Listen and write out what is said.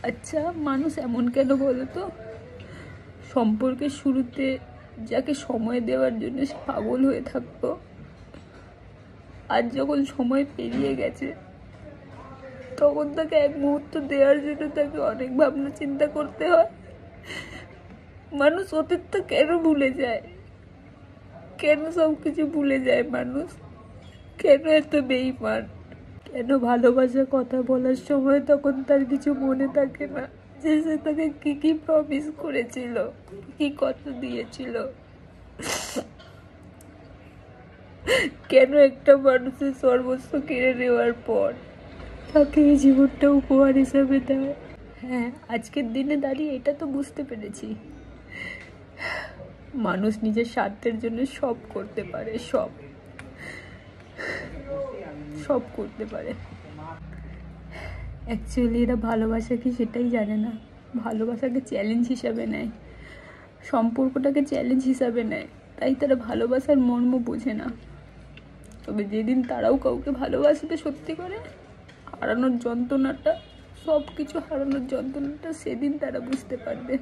আচ্ছা, মানুষ এমন কেন বলো তো? সম্পর্কের শুরুতে যাকে সময় দেওয়ার জন্য সে পাগল হয়ে থাকতো, আর যখন সময় পেরিয়ে গেছে তখন তাকে এক মুহূর্ত দেওয়ার জন্য তাকে অনেক ভাবনা চিন্তা করতে হয়। মানুষ অতীতটা কেন ভুলে যায়? কেন সব কিছু ভুলে যায় মানুষ? কেন এত বেইমান? কেন ভালোবাসার কথা বলার সময় তখন তার কিছু মনে থাকে না যে সে তাকে কি কি প্রমিস করেছিল, কি কথা দিয়েছিল? কেন একটা মানুষের সর্বস্ব কেড়ে নেওয়ার পর তাকে এই জীবনটা উপহার হিসাবে দেয়? হ্যাঁ, আজকের দিনে দাঁড়িয়ে এটা তো বুঝতে পেরেছি, মানুষ নিজের স্বার্থের জন্য সব করতে পারে, সব সব করতে পারে। অ্যাকচুয়ালি এরা ভালোবাসা কি সেটাই জানে না, ভালোবাসাকে চ্যালেঞ্জ হিসাবে নেয়, সম্পর্কটাকে চ্যালেঞ্জ হিসাবে নেয়, তাই তারা ভালোবাসার মর্ম বোঝে না। তবে যেদিন তারাও কাউকে ভালোবাসবে সত্যি করে, হারানোর যন্ত্রণাটা, সব কিছু হারানোর যন্ত্রণাটা, সেদিন তারা বুঝতে পারবে।